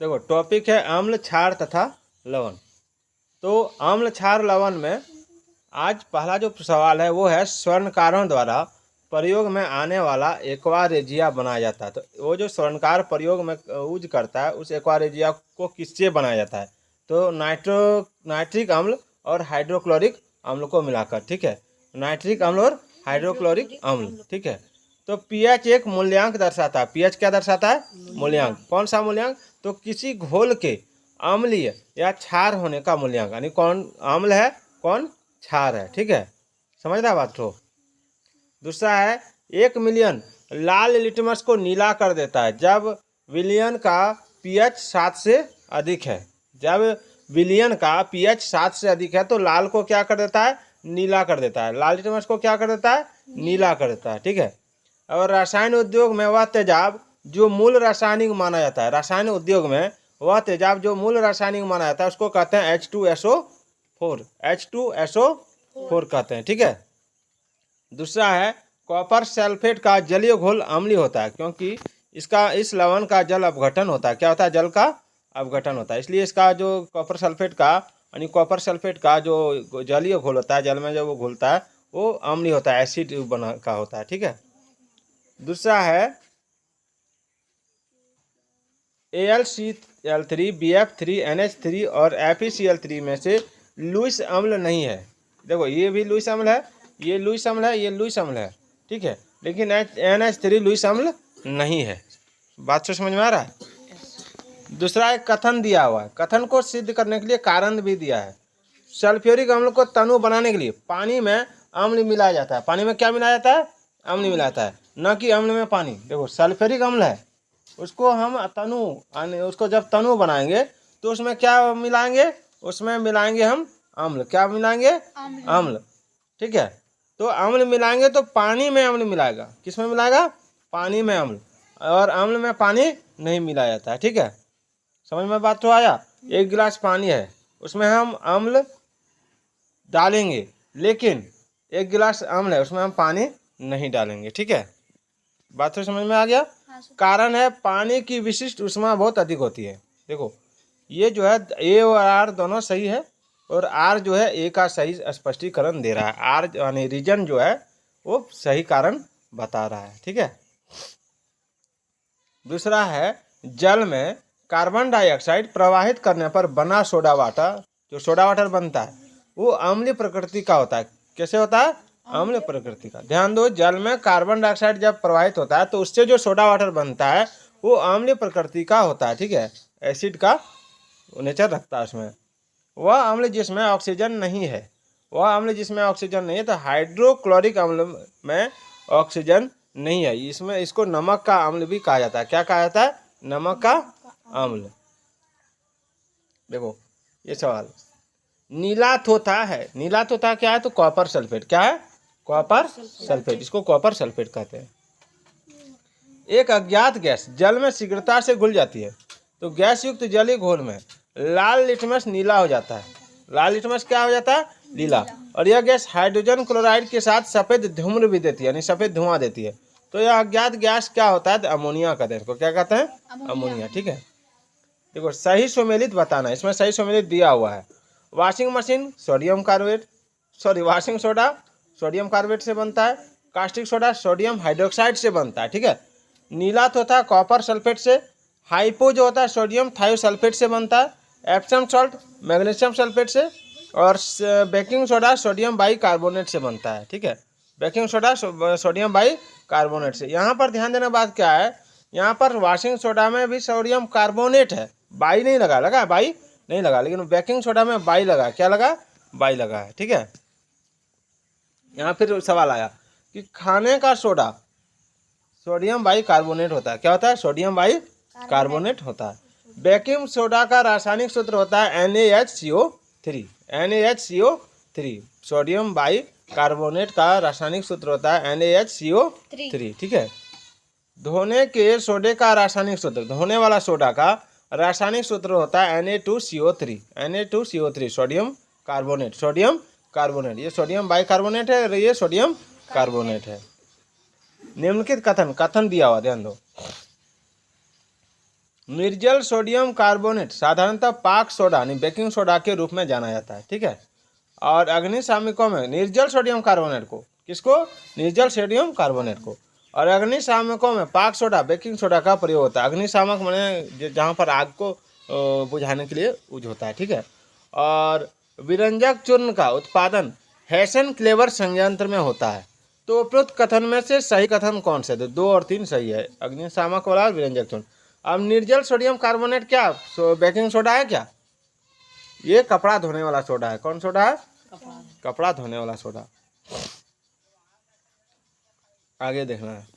देखो टॉपिक है अम्ल, क्षार तथा लवण। तो अम्ल, क्षार, लवण में आज पहला जो सवाल है वो है स्वर्णकारों द्वारा प्रयोग में आने वाला एक्वा रेजिया बनाया जाता है। तो वो जो स्वर्णकार प्रयोग में यूज करता है उस एक्वा रेजिया को किससे बनाया जाता है? तो नाइट्रिक अम्ल और हाइड्रोक्लोरिक अम्ल को मिलाकर, ठीक है। नाइट्रिक अम्ल और हाइड्रोक्लोरिक अम्ल, ठीक है। तो पीएच एक मूल्यांक दर्शाता है। पीएच क्या दर्शाता है? मूल्यांक। कौन सा मूल्यांक? तो किसी घोल के अम्लीय या क्षार होने का मूल्यांक, यानी कौन अम्ल है कौन क्षार है, ठीक है। समझना बात को। दूसरा है 1 मिलियन लाल लिटमस को नीला कर देता है जब विलियन का पीएच 7 से अधिक है। जब विलियन का पीएच 7 से अधिक है तो लाल को क्या कर देता है? नीला कर देता है। लाल लिटमस को क्या कर देता है? नीला कर देता है, ठीक है। और रसायन उद्योग में वह तेजाब जो मूल रासायनिक माना जाता है, रसायन उद्योग में वह तेजाब जो मूल रासायनिक माना जाता है उसको कहते हैं H2SO4। H2SO4 कहते हैं, ठीक है। दूसरा है कॉपर सल्फेट का जलीय घोल अम्लीय होता है क्योंकि इस लवण का जल अपघटन होता है। क्या होता है? जल का अपघटन होता है। इसलिए इसका जो कॉपर सल्फेट का यानी कॉपर सल्फेट का जो जलीय घोल होता है, जल में जब वो घुलता है वो अम्लीय होता है, एसिड बना का होता है, ठीक है। दूसरा है AlCl3, BF3, NH3 और FeCl3 में से लुईस अम्ल नहीं है। देखो ये भी लुईस अम्ल है, ये लुईस अम्ल है, ये लुईस अम्ल है, ठीक है। लेकिन NH3 लुईस अम्ल नहीं है। बात तो समझ में आ रहा है? दूसरा एक कथन दिया हुआ है। कथन को सिद्ध करने के लिए कारण भी दिया है। सल्फ्यूरिक अम्ल को तनु बनाने के लिए पानी में अम्ल मिलाया जाता है। पानी में क्या मिलाया जाता है? अम्ल मिलाया जाता है, न कि अम्ल में पानी। देखो सल्फ्यूरिक अम्ल है, उसको हम उसको जब तनु बनाएंगे तो उसमें क्या मिलाएंगे? उसमें मिलाएंगे हम अम्ल। क्या मिलाएंगे? अम्ल, ठीक है। तो अम्ल मिलाएंगे तो पानी में अम्ल मिलाएगा। किस में मिलाएगा? पानी में अम्ल। और अम्ल में पानी नहीं मिलाया जाता है, ठीक है। समझ में बात तो आया? 1 गिलास पानी है, उसमें हम अम्ल डालेंगे, लेकिन 1 गिलास अम्ल है उसमें हम पानी नहीं डालेंगे, ठीक है। बात तो समझ में आ गया? कारण है पानी की विशिष्ट ऊष्मा बहुत अधिक होती है। देखो ये जो है ए और आर दोनों सही है और आर जो है ए का सही स्पष्टीकरण दे रहा है। आर यानी रीजन जो है वो सही कारण बता रहा है, ठीक है। दूसरा है जल में कार्बन डाइऑक्साइड प्रवाहित करने पर बना सोडा वाटर, जो सोडा वाटर बनता है वो अम्लीय प्रकृति का होता है। कैसे होता है? अम्लीय प्रकृति का। ध्यान दो, जल में कार्बन डाइऑक्साइड जब प्रवाहित होता है तो उससे जो सोडा वाटर बनता है वो अम्लीय प्रकृति का होता है, ठीक है। एसिड का नेचर रखता है उसमें। वह अम्ल जिसमें ऑक्सीजन नहीं है, वह अम्ल जिसमें ऑक्सीजन नहीं है, तो हाइड्रोक्लोरिक अम्ल में ऑक्सीजन नहीं है, इसमें इसको नमक का अम्ल भी कहा जाता है। क्या कहा जाता है? नमक का अम्ल। देखो ये सवाल नीला थोथा है। नीला थोथा क्या है? तो कॉपर सल्फेट। क्या है? Copper sulphate. इसको कॉपर सल्फेट कहते हैं। एक अज्ञात गैस जल में शीघ्रता से घुल जाती है तो गैस युक्त जलीय घोल में लाल लिटमस नीला हो जाता है। लाल लिटमस क्या हो जाता है? नीला। और यह गैस हाइड्रोजन क्लोराइड के साथ सफेद धूम्र भी देती है, यानी सफेद धुआं देती है। तो यह अज्ञात गैस क्या होता है? तो अमोनिया कहते हैं इसको। क्या कहते हैं? अमोनिया, ठीक है। देखो सही सुमेलित बताना, इसमें सही सुमेलित दिया हुआ है। Washing machine sodium carbonate, washing soda sodium carbonate से बनता है। कास्टिक सोडा सोडियम हाइड्रोक्साइड से बनता है, ठीक है। नीला तोता कॉपर सल्फेट से। हाइपो जो होता है सोडियम थायोसल्फेट से बनता है। एप्सम सॉल्ट मैग्नीशियम सल्फेट से। और baking soda sodium by carbonate से बनता है, ठीक है। Baking soda sodium by carbonate से। यहाँ पर ध्यान देने बात क्या है, यहाँ पर वॉशिंग सोडा में भी सोडियम कार्बोनेट है, बाई नहीं लगा। लगा बाई नहीं लगा, लेकिन बेकिंग सोडा में बाई लगा। क्या लगा? बाई लगा है, ठीक है। यहाँ फिर सवाल आया कि खाने का सोडा सोडियम बाई कार्बोनेट होता है। क्या होता है? सोडियम बाई कार्बोनेट होता है। बेकिंग सोडा का रासायनिक सूत्र होता है NaHCO3। NaHCO3 sodium by carbonate का रासायनिक सूत्र होता है NaHCO3, ठीक है। धोने के सोडे का रासायनिक सूत्र, धोने वाला सोडा का रासायनिक सूत्र होता है Na2CO3। Na2CO3 sodium carbonate. Sodium carbonate, ये सोडियम बाई कार्बोनेट है और ये सोडियम कार्बोनेट है। निम्नलिखित कथन दिया हुआ, ध्यान दो। निर्जल सोडियम कार्बोनेट साधारणतः पाक सोडा यानी बेकिंग सोडा के रूप में जाना जाता है, ठीक है। और अग्निशामकों में निर्जल सोडियम कार्बोनेट को, किसको, निर्जल सोडियम कार्बोनेट को, और अग्निशामकों में पाक सोडा बेकिंग सोडा का प्रयोग होता है। अग्निशामक माने जहाँ पर आग को बुझाने के लिए यूज होता है, ठीक है। और विरंजक चूर्ण का उत्पादन हेसन क्लेवर संयंत्र में होता है। तो उपरोक्त कथन में से सही कथन कौन से? तो 2 और 3 सही है, अग्निशामक वाला और विरंजक चूर्ण। अब निर्जल सोडियम कार्बोनेट क्या बेकिंग सोडा है क्या? ये कपड़ा धोने वाला सोडा है। कौन सोडा है? कपड़ा धोने वाला सोडा। आगे देखना है।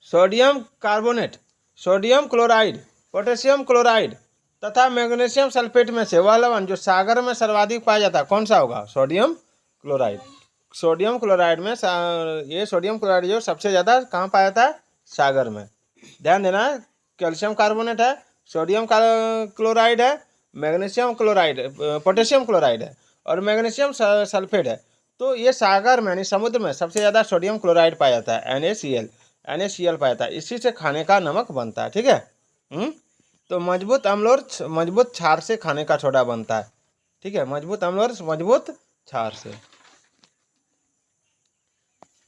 Sodium carbonate, sodium chloride, potassium chloride तथा मैग्नीशियम सल्फेट में से वह लवण जो सागर में सर्वाधिक पाया जाता है कौन सा होगा? Sodium chloride. सोडियम क्लोराइड में ये सोडियम क्लोराइड जो सबसे ज़्यादा कहाँ पाया जाता है? सागर में। ध्यान देना, कैल्शियम कार्बोनेट है, सोडियम क्लोराइड है, मैग्नीशियम क्लोराइड, पोटेशियम क्लोराइड है और मैग्नीशियम सल्फेट है। तो ये सागर में यानी समुद्र में सबसे ज़्यादा सोडियम क्लोराइड पाया जाता है, NaCl पाया जाता है। इसी से खाने का नमक बनता है, ठीक है। तो मजबूत अम्ल और मजबूत क्षार से खाने का सोडा बनता है, ठीक है। मजबूत अम्ल और मजबूत क्षार से।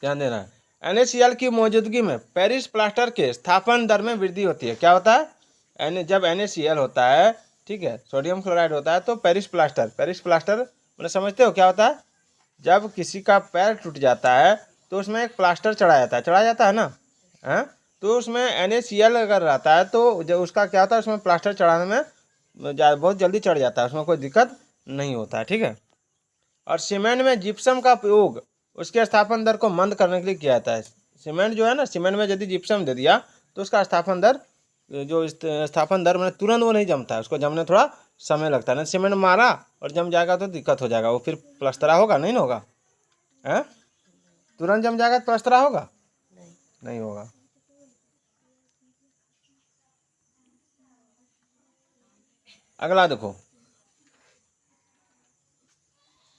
ध्यान देना है। NaCl की मौजूदगी में पेरिस प्लास्टर के स्थापन दर में वृद्धि होती है। क्या होता है? जब NaCl होता है, ठीक है, सोडियम क्लोराइड होता है, तो पेरिस प्लास्टर मतलब समझते हो क्या होता है? जब किसी का पैर टूट जाता है तो उसमें एक प्लास्टर चढ़ाया जाता है ना, है? तो उसमें NaCl अगर रहता है तो जब उसका क्या होता है, उसमें प्लास्टर चढ़ाने में बहुत जल्दी चढ़ जाता है, उसमें कोई दिक्कत नहीं होता है, ठीक है। और सीमेंट में जिप्सम का उपयोग उसके स्थापन दर को मंद करने के लिए किया जाता है। सीमेंट जो है ना, सीमेंट में यदि जिप्सम दे दिया तो उसका स्थापन दर में तुरंत वो नहीं जमता है, उसको जमने थोड़ा समय लगता है ना। सीमेंट मारा और जम जाएगा तो दिक्कत हो जाएगा, वो फिर प्लास्टरा होगा नहीं होगा, है? तुरंत जम जाएगा तो प्लास्टरा होगा नहीं होगा। अगला देखो,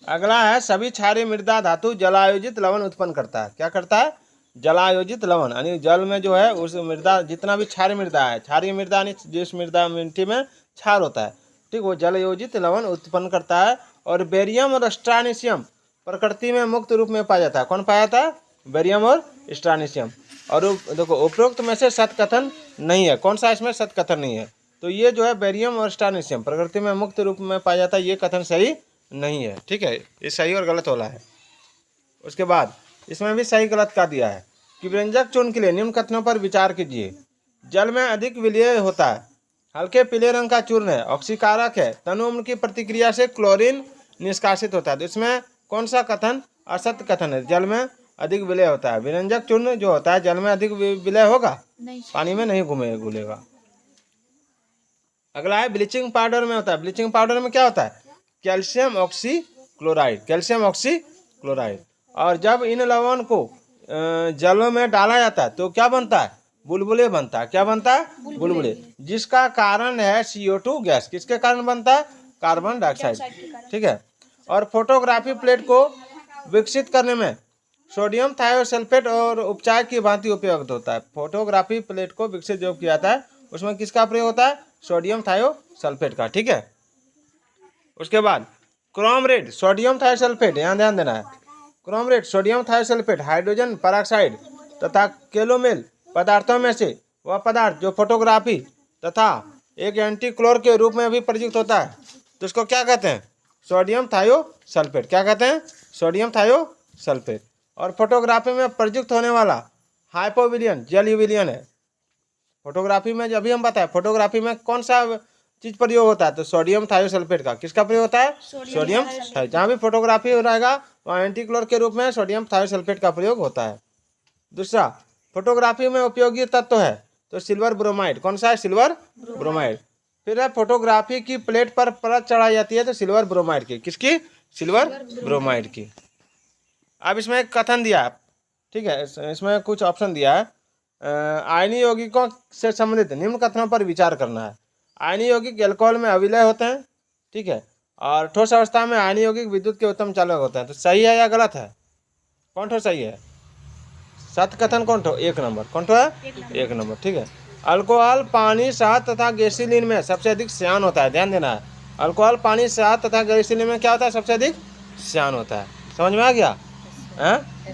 अगला है सभी क्षारीय मृदा धातु जलायोजित लवण उत्पन्न करता है। क्या करता है? जलायोजित लवण, यानी जल में जो है उस मृदा, जितना भी क्षारीय मृदा है, क्षारीय मृदा यानी जिस मृदा मिट्टी में क्षार होता है, ठीक, वो जलयोजित लवण उत्पन्न करता है। और बेरियम और स्ट्रानिशियम प्रकृति में मुक्त रूप में पाया जाता है। कौन पाया जाता है? बेरियम और स्ट्रानिशियम। और देखो उपरोक्त में से सत्कथन नहीं है। कौन सा इसमें सत्कथन नहीं है? तो ये जो है बेरियम और स्ट्रानिशियम प्रकृति में मुक्त रूप में पाया जाता है, ये कथन सही नहीं है, ठीक है। ये सही और गलत वाला है। उसके बाद इसमें भी सही गलत का दिया है कि व्यंजक चूर्ण के लिए निम्न कथनों पर विचार कीजिए। जल में अधिक विलय होता है, हल्के पीले रंग का चूर्ण है, ऑक्सीकारक है, तनुअम्ल की प्रतिक्रिया से क्लोरीन निष्कासित होता है। तो इसमें कौन सा कथन असत्य कथन है? जल में अधिक विलय होता है। विरंजक चूर्ण जो होता है जल में अधिक विलय होगा नहीं, पानी में नहीं घुलेगा। अगला है ब्लीचिंग पाउडर में होता है। ब्लीचिंग पाउडर में क्या होता है? Calcium oxychloride. और जब इन लवण को जल में डाला जाता है तो क्या बनता है? बुलबुले बनता है। क्या बनता है? बुलबुले, जिसका कारण है CO2 गैस। किसके कारण बनता है? कार्बन डाइऑक्साइड, ठीक है। और फोटोग्राफी प्लेट को विकसित करने में सोडियम थायोसल्फेट और उपचार की भांति उपयोग होता है। फोटोग्राफी प्लेट को विकसित जो किया जाता है उसमें किसका प्रयोग होता है? सोडियम थायोसल्फेट का, ठीक है। उसके बाद क्रोम रेड सोडियम थायोसल्फेट, यहाँ ध्यान देना है। Chrome red sodium thiosulphate hydrogen peroxide तथा केलोमेल पदार्थों में से वह पदार्थ जो फोटोग्राफी तथा एक एंटीक्लोर के रूप में भी प्रयुक्त होता है, तो उसको क्या कहते हैं? Sodium thiosulphate. क्या कहते हैं? Sodium thiosulphate. और फोटोग्राफी में प्रयुक्त होने वाला हाइपोविलियन जेल विलियन है। फोटोग्राफी में जब भी हम बताएं फोटोग्राफी में कौन सा चीज प्रयोग होता है, तो सोडियम थायोसल्फेट का। किसका प्रयोग होता है? सोडियम थायो। जहाँ भी फोटोग्राफी हो रहेगा वहाँ एंटीक्लोर के रूप में सोडियम थायोसल्फेट का प्रयोग होता है। दूसरा, फोटोग्राफी में उपयोगी तत्व है तो सिल्वर ब्रोमाइड। कौन सा है? Silver bromide. फिर है फोटोग्राफी की प्लेट पर परत चढ़ाई जाती है तो सिल्वर ब्रोमाइड की। किसकी? सिल्वर ब्रोमाइड की। अब इसमें एक कथन दिया है, ठीक है, इसमें कुछ ऑप्शन दिया है। आयनीय यौगिकों से संबंधित निम्न कथनों पर विचार करना है। आयनीय यौगिक अल्कोहल में अविलय होते हैं, ठीक है। और ठोस अवस्था में आयनीय यौगिक विद्युत के उत्तम चालक होते हैं। तो सही है या गलत है? कौन ठो सही है? सत्य कथन कौन ठो? 1 नंबर। कौन ठो है? 1 नंबर, ठीक है। अल्कोहल पानी, शहद तथा गैसोलीन में सबसे अधिक श्यान होता है, ध्यान देना है। अल्कोहल पानी, शहद तथा गैसोलीन में क्या होता है, सबसे अधिक श्यान होता है। समझ में आ गया? हैं?